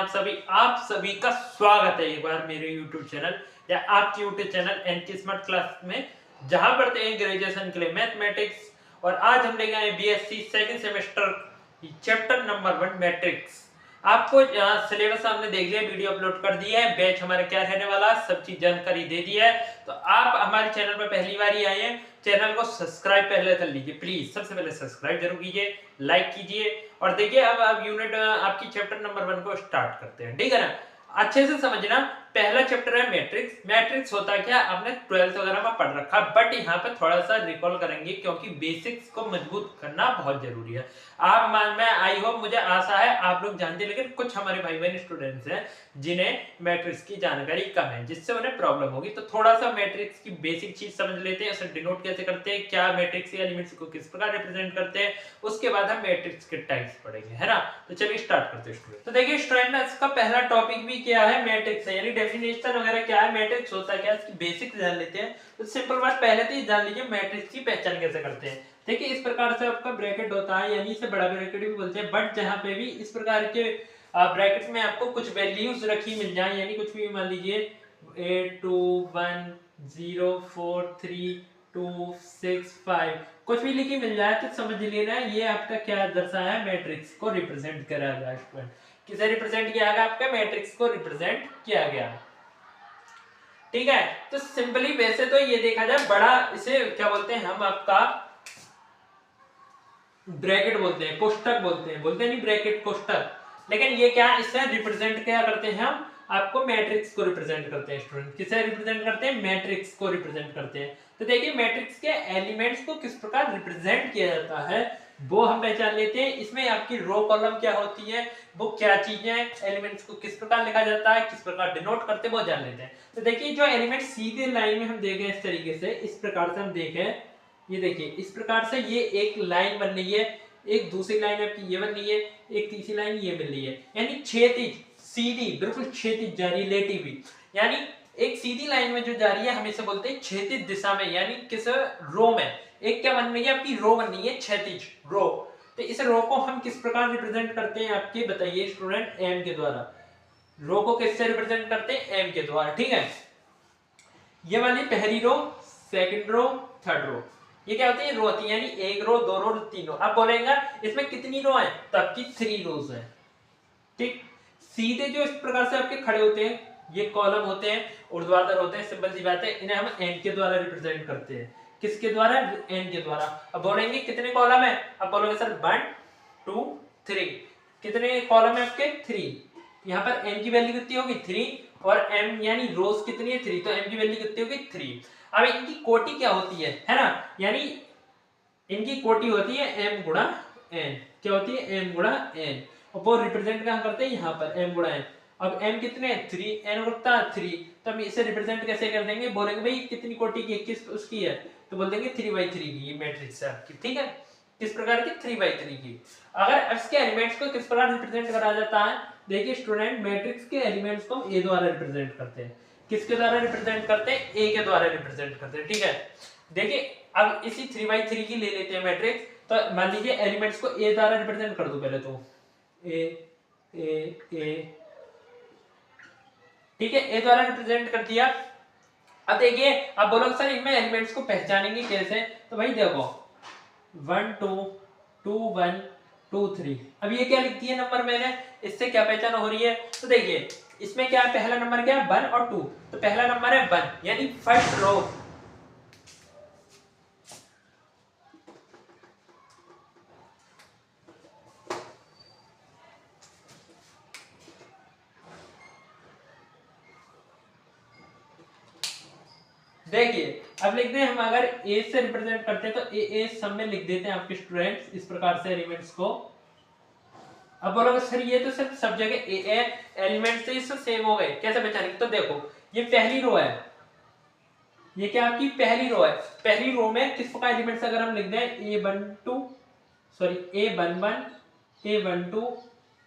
आप सभी का स्वागत है एक बार मेरे YouTube चैनल या आपके YouTube channel NK smart class में, जहां पढ़ते हैं ग्रेजुएशन के लिए मैथमेटिक्स। और आज हम लेके आए BSc second semester chapter number 1 matrix. आपको सिलेबस हमने देख लिया, वीडियो अपलोड कर दी है, बैच हमारा क्या रहने वाला, सब चीज जानकारी दे दी है। तो आप हमारे चैनल पर पहली बार ही आए हैं, चैनल को सब्सक्राइब पहले कर लीजिए प्लीज, सबसे पहले सब्सक्राइब जरूर कीजिए, लाइक कीजिए। और देखिए अब यूनिट आपकी चैप्टर नंबर 1 को स्टार्ट करते हैं, ठीक है ना। अच्छे से समझना, पहला चैप्टर है मैट्रिक्स। मैट्रिक्स होता क्या आपने 12th वगैरह में पढ़ रखा, बट यहाँ पे थोड़ा सा रिकॉल करेंगे क्योंकि बेसिक्स को मजबूत करना बहुत जरूरी है। मैं आई होप, मुझे आशा है आप लोग जानते हैं, लेकिन कुछ हमारे भाई बहन स्टूडेंट्स हैं जिन्हें मैट्रिक्स की जानकारी कम है, जिससे उन्हें प्रॉब्लम होगी। तो थोड़ा सा मैट्रिक्स की बेसिक चीज समझ लेते हैं, उसे डिनोट कैसे करते हैं, क्या मैट्रिक्स के एलिमेंट्स को किस प्रकार रिप्रेजेंट करते हैं, उसके बाद हम मैट्रिक्स के टाइप्स पढ़ेंगे, है ना। तो चलिए स्टार्ट करते हैं स्टूडेंट। तो देखिए स्टूडेंट, इसका पहला टॉपिक भी क्या है, मैट्रिक्स है, यानी डेफिनेशन वगैरह क्या है, मैट्रिक्स होता क्या है, इसकी बेसिक जान लेते हैं। तो सिंपल बात पहले तो ये जान लीजिए मैट्रिक्स की पहचान कैसे करते हैं। देखिए इस प्रकार से आपका ब्रैकेट होता है, यानी इसे बड़ा ब्रैकेट भी बोलते हैं, बट जहां पे भी इस प्रकार के ब्रैकेट में आपको कुछ वैल्यूज रखी मिल जाए, यानी कुछ भी मान लीजिए 8 2 1 0 4 3 2 6 5 कुछ भी लिखी मिल जाए तो समझ लेना ये आपका क्या दर्शाया है, मैट्रिक्स को रिप्रेजेंट करा गया। स्टूडेंट किसे रिप्रेजेंट किया गया, आपका मैट्रिक्स को रिप्रेजेंट किया गया, ठीक है। तो सिंपली वैसे तो ये देखा जाए बड़ा, इसे क्या बोलते हैं हम, आपका ब्रैकेट बोलते हैं, कोष्टक बोलते हैं नहीं ब्रैकेट, कोष्टक। लेकिन ये क्या, इससे रिप्रेजेंट क्या करते हैं हम, आपको मैट्रिक्स को रिप्रेजेंट करते हैं। स्टूडेंट किसे रिप्रेजेंट करते हैं, मैट्रिक्स को रिप्रेजेंट करते हैं। तो देखिए मैट्रिक्स के एलिमेंट्स को किस प्रकार रिप्रेजेंट किया जाता है वो हम पहचान लेते हैं। इसमें आपकी रो कॉलम क्या होती है, वो क्या चीजें, एलिमेंट्स को किस प्रकार लिखा जाता है, किस प्रकार डिनोट करते हैं, वो जान लेते हैं। तो देखिए जो एलिमेंट सीधे लाइन में हम देखें इस तरीके से, इस प्रकार से हम देखें, ये देखिए इस प्रकार से ये एक लाइन बन रही है, एक दूसरी लाइन आपकी ये बन रही है, एक तीसरी लाइन ये मिल रही है, यानी क्षैतिज सीधी बिल्कुल क्षैतिज जा रही है, लेटी हुई, यानी एक सीधी लाइन में जो जा रही है हम इसे बोलते हैं क्षैतिज दिशा में, यानी किस रो में। एक क्या बन रही है आपकी, रो बन रही है, क्षैतिज रो। तो इस रो को हम किस प्रकार रिप्रेजेंट करते हैं आपके, बताइए स्टूडेंट, एम के द्वारा। रो को किससे रिप्रेजेंट करते हैं, एम के द्वारा, ठीक है। ये वाली पहली रो, सेकंड रो, थर्ड रो, ये क्या होती है, रो होती है, यानी एक रो, दो रो, तीन रो। अब बोलेंगे इसमें कितनी रो है, तो आपकी 3 रोज है, ठीक। सीधे जो इस प्रकार से आपके खड़े होते हैं, ये कॉलम होते हैं, ऊर्ध्वाधर होते हैं, सिंपल सी बात है, इन्हें हम एन के द्वारा रिप्रेजेंट करते हैं। किसके द्वारा, एन के द्वारा। अब बोलेंगे कितने कॉलम है, अब बोलोगे सर 1 2 3, कितने कॉलम है आपके, 3। यहाँ पर एन की वैल्यू कितनी होगी, 3, और एम यानी रोज कितनी है, 3, तो एम की वैल्यू कितनी होगी, 3। अब इनकी कोटि क्या होती है ना, यानी इनकी कोटि होती है m गुणा n, क्या होती है, m गुणा n, और वो रिप्रेजेंट कहां करते हैं, यहाँ पर m गुणा n। अब m कितने, 3, n होता है 3, तो हम इसे रिप्रेजेंट कैसे कर देंगे, बोलेंगे भाई कितनी कोटि की, किस उसकी है, तो बोल देंगे 3/3 की, ये मैट्रिक्स है आपकी, ठीक है। किस प्रकार की, 3/3 की। अगर इसके एलिमेंट्स को किस प्रकार रिप्रेजेंट करा जाता है, देखिए स्टूडेंट मैट्रिक्स के एलिमेंट्स को a द्वारा रिप्रेजेंट करते हैं। किसके द्वारा रिप्रेजेंट करते हैं, a के द्वारा रिप्रेजेंट करते हैं, ठीक है। देखिए अब इसी 3/3 की ले लेते हैं मैट्रिक्स, तो मान लीजिए एलिमेंट्स को a द्वारा रिप्रेजेंट कर दो पहले तो, a, ठीक है, a द्वारा रिप्रेजेंट कर दिया। अब देखिए, अब बोलो सर इनमें एलिमेंट्स को पहचानेंगे कैसे, तो भाई देखो 1 2 2 1 2 3, अब ये क्या लिखती है नंबर मैंने, इससे क्या पहचान हो रही है, तो देखिए इसमें क्या है, पहला नंबर क्या है, 1 और 2, तो पहला नंबर है 1, यानी फर्स्ट रो। देखिए अब लिखते हैं हम, अगर a से रिप्रेजेंट करते हैं तो a सब में लिख देते हैं आपके स्टूडेंट्स, इस प्रकार से एलिमेंट्स को। अब बोलोगे सर ये तो सिर्फ सब जगह a एलिमेंट से इससे सेम हो गए, कैसे पहचानेंगे, तो देखो ये पहली रो है, ये क्या आपकी पहली रो है, पहली रो में किस प्रकार एलिमेंट्स अगर हम लिख दें, a12 sorry a11 a12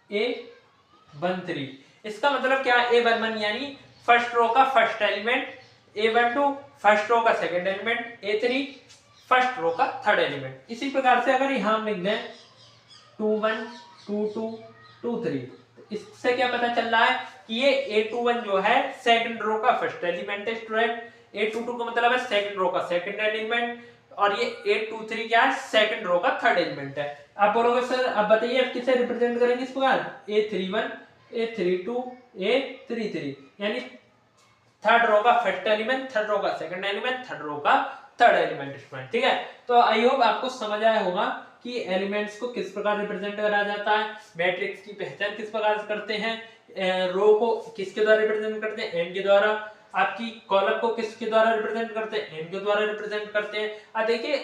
a13, इसका मतलब क्या, a11 यानी फर्स्ट रो का first element, a12 first row का second element, a3 first row का थर्ड एलिमेंट। इसी प्रकार से अगर यहां हम लिख दें 21 22 23, इससे क्या पता चल रहा है कि ये A21 जो है सेकंड रो का फर्स्ट एलिमेंट है स्टूडेंट, A22 का मतलब है सेकंड रो का सेकंड एलिमेंट, और ये A23 क्या है सेकंड रो का थर्ड एलिमेंट है। आप बोलोगे सर अब बताइए आप किसे रिप्रेजेंट करेंगे इस प्रकार, A31 A32 A33, यानी थर्ड रो का फर्स्ट एलिमेंट, थर्ड रो का सेकंड एलिमेंट, थर्ड रो का थर्ड एलिमेंट स्टूडेंट, ठीक है। तो आई होप आपको समझ आया होगा कि एलिमेंट्स को किस प्रकार रिप्रेजेंट करा जाता है, मैट्रिक्स की पहचान किस प्रकार से करते हैं, रो को किसके द्वारा रिप्रेजेंट करते हैं, एन के द्वारा, आपकी कॉलम को किसके द्वारा रिप्रेजेंट करते हैं, एन के द्वारा रिप्रेजेंट करते हैं। अब देखिए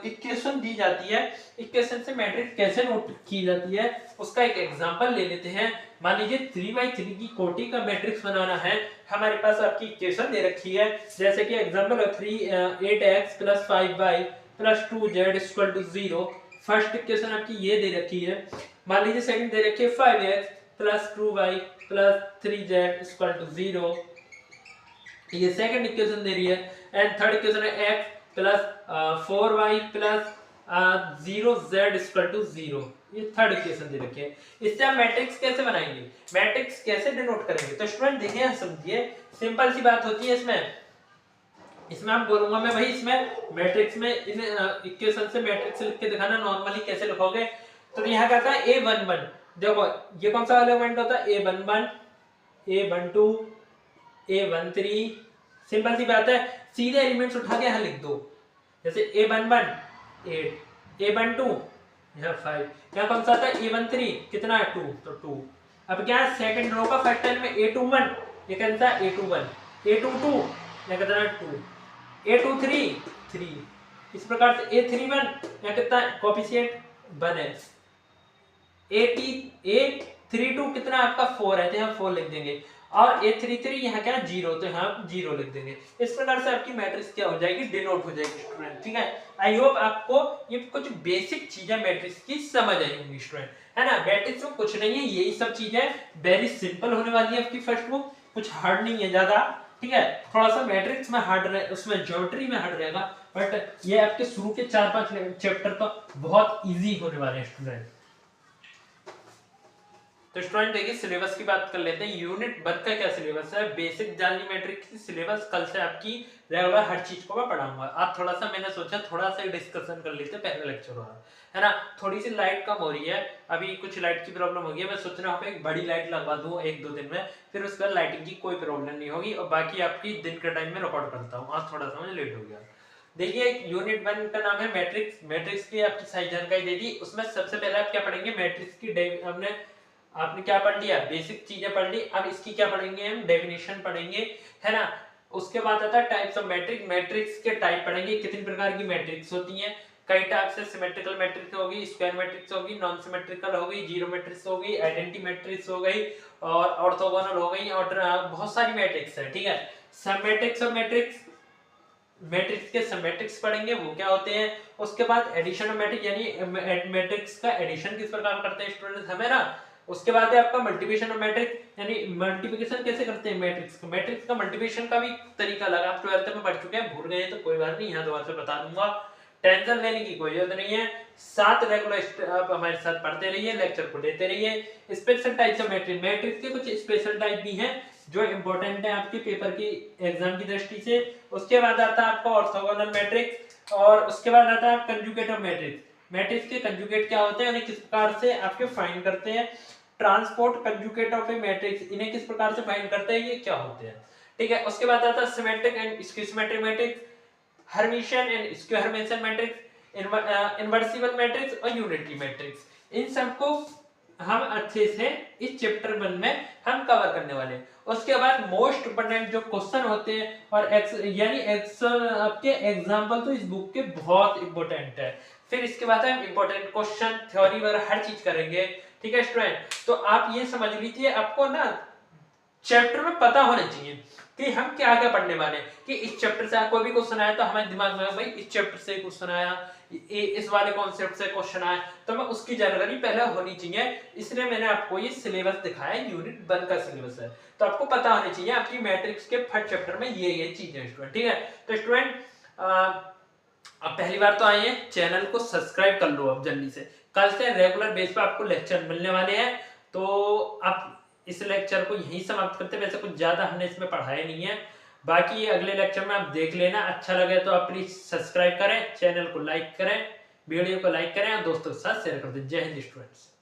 इक्वेशन दी जाती है, इक्वेशन से मैट्रिक्स कैसे नोट की जाती है उसका एक एग्जांपल ले लेते हैं। मान लीजिए 3x3 की कोटि का मैट्रिक्स बनाना है, हमारे पास आपकी इक्वेशन दे रखी है, जैसे कि example 8x + 5y + 2z = 0। First equation आपकी ये दे रखी है। मान लीजिए सेकंड दे रखी है 5x + 2y + 3z = 0, ये सेकंड इक्वेशन दे रही है। एंड थर्ड इक्वेशन है x + 4y + 0z = 0, ये थर्ड इक्वेशन दे रखी है। इससे हम मैट्रिक्स कैसे बनाएंगे, मैट्रिक्स कैसे डिनोट करेंगे, तो स्टूडेंट देखिए समझिए, सिंपल सी बात होती है इसमें हम बोलूंगा मैं भाई इसमें मैट्रिक्स में इन इक्वेशन से मैट्रिक्स लिख के दिखाना, नॉर्मली कैसे लिखोगे, तो यहाँ कहता है A11, देखो ये कौन सा एलिमेंट होता है, A11 A12 A13, सिंपल सी बात है, सीधे एलिमेंट्स उठा के यहाँ लिख दो, जैसे A11 8 A12 यहाँ 5, यहाँ कौन सा आता है A13 कितना है 2, तो 2। अब क्या है सेकंड रो का फैक्टर में A21, ये कहता है A21 A22 यहाँ कितना है 2 A23 3, इस प्रकार से A31 यहाँ कितना है कोएफिशिएंट 1 है, A32 कितना आपका 4 है तो यहाँ 4 लिख देंगे, और A33 यहाँ क्या 0 तो यहाँ 0 लिख देंगे। इस प्रकार से आपकी मैट्रिक्स क्या हो जाएगी, डिनोट हो जाएगी स्टूडेंट, ठीक है। आई होप आपको ये कुछ बेसिक चीजें मैट्रिक्स की समझ आई होंगी स्टूडेंट, है ना। मैट्रिक्स में कुछ नहीं है, यही सब चीजें वेरी सिंपल होने वाली है आपकी फर्स्ट बुक, कुछ हार्ड नहीं है ज्यादा, ठीक है। थोड़ा सा मैट्रिक्स में हार्ड रहे, उसमें ज्योमेट्री में हार्ड रहेगा, बट ये आपके शुरू के 4-5 चैप्टर तो बहुत इजी होने वाले हैं स्टूडेंट। तो स्टूडेंट देखिए सिलेबस की बात कर लेते हैं। यूनिट 1 का क्या सिलेबस है, बेसिक जाननी मैट्रिक्स की सिलेबस कल से आपकी रेगुलर हर चीज को मैं पढ़ाऊंगा। आप थोड़ा सा मैंने सोचा थोड़ा सा डिस्कशन कर लेते हैं, पहले लेक्चर हो रहा है ना, थोड़ी सी लाइट कम हो रही है, अभी कुछ लाइट की प्रॉब्लम होगी है, मैं सोच रहा हूँ एक बड़ी लाइट लगवा दूं 1-2 दिन में, फिर उसके बाद लाइटिंग की कोई प्रॉब्लम नहीं होगी, और बाकी आपकी दिन के टाइम में रिकॉर्ड करता हूँ। आज थोड़ा सा मुझे लेट हो गया। देखिए यूनिट 1 का नाम है मैट्रिक्स, मैट्रिक्स की आपकी सारी जानकारी दे दी। उसमें सबसे पहले आप क्या पढ़ेंगे, मैट्रिक्स की आपने क्या पढ़ लिया, बेसिक चीजें पढ़ ली, अब इसकी क्या पढ़ेंगे हम, डेफिनेशन पढ़ेंगे, है ना। उसके बाद आता है टाइप्स ऑफ मैट्रिक्स, मैट्रिक्स के टाइप पढ़ेंगे, कितनी प्रकार की मैट्रिक्स होती हैं, कई टाइप से, सिमेट्रिकल मैट्रिक्स होगी, स्क्वायर मैट्रिक्स होगी, नॉन सिमेट्रिकल होगी, जीरो मैट्रिक्स होगी, आइडेंटिटी मैट्रिक्स हो गई, और ऑर्थोगोनल हो गई, और बहुत सारी मैट्रिक्स है, ठीक है। सब मैट्रिक्स और मैट्रिक्स, मैट्रिक्स के सब मैट्रिक्स पढ़ेंगे वो क्या होते हैं। उसके बाद एडिशन ऑफ मैट्रिक्स, यानी मैट्रिक्स का एडिशन किस प्रकार करते हैं स्टूडेंट्स, हमें ना। उसके बाद है आपका मल्टीप्लिकेशन ऑफ मैट्रिक्स, यानी मल्टीप्लिकेशन कैसे करते हैं मैट्रिक्स का, मैट्रिक्स का मल्टीप्लिकेशन का भी तरीका लगा, आप 12th में पढ़ चुके हैं, भूल गए तो कोई बात नहीं, यहाँ दोबारा से बता दूंगा, टेंशन लेने की कोई जरूरत नहीं है। 7 रेगुलर आप हमारे साथ पढ़ते रहिए, लेक्चर को लेते रहिए। Special types of matrix, matrix के कुछ स्पेशल टाइप भी हैं जो इंपॉर्टेंट है आपके पेपर की एग्जाम की दृष्टि से। उसके बाद आता है आपका ऑर्थोगोनल मैट्रिक्स, और उसके बाद आता है कंजुगेट ऑफ मैट्रिक्स, मैट्रिक्स के कंजुगेट क्या होते हैं, उन्हें किस प्रकार से आपके फाइंड करते हैं। Transport conjugate of A matrix, इन्हें किस प्रकार से फाइंड करते हैं, ये क्या होते हैं, ठीक है। उसके बाद आता है symmetric and skew symmetric matrix, Hermitian and skew Hermitian matrix, invertible matrix और यूनिटरी मैट्रिक्स। इन सबको हम अच्छे से इस चैप्टर 1 में हम कवर करने वाले हैं। उसके बाद मोस्ट इंपोर्टेंट जो क्वेश्चन होते हैं और आपके एग्जांपल तो इस बुक के बहुत इंपॉर्टेंट है। फिर इसके बाद हम इंपॉर्टेंट क्वेश्चन, थ्योरी वगैरह हर चीज करेंगे, ठीक है स्टूडेंट। तो आप ये समझ लीजिए, आपको ना चैप्टर में पता होना चाहिए कि हम क्या क्या पढ़ने वाले हैं, कि इस चैप्टर से कोई भी क्वेश्चन आया तो हमारे दिमाग में भाई इस चैप्टर से क्वेश्चन आया, इस वाले कॉन्सेप्ट से क्वेश्चन आया, तो मैं उसकी जानकारी पहले होनी चाहिए। इसलिए मैंने आपको ये सिलेबस दिखाया, यूनिट 1 का सिलेबस है, तो आपको पता होनी चाहिए आपकी मैट्रिक्स के फर्स्ट चैप्टर में ये चीजें स्टूडेंट, ठीक है। तो स्टूडेंट अब पहली बार तो आए हैं, चैनल को सब्सक्राइब कर लो अब जल्दी से, कल से रेगुलर बेस पे आपको लेक्चर मिलने वाले हैं। तो आप इस लेक्चर को यहीं समाप्त करते हैं। वैसे कुछ ज़्यादा हमने इसमें पढ़ाया नहीं है, बाकी ये अगले लेक्चर में आप देख लेना। अच्छा लगे तो आप प्लीज़ सब्सक्राइब करें, चैनल को लाइक करें, वीडियो को लाइक करें और दोस्तों के साथ शेयर कर दें। जय हिंद स्टूडेंट्स।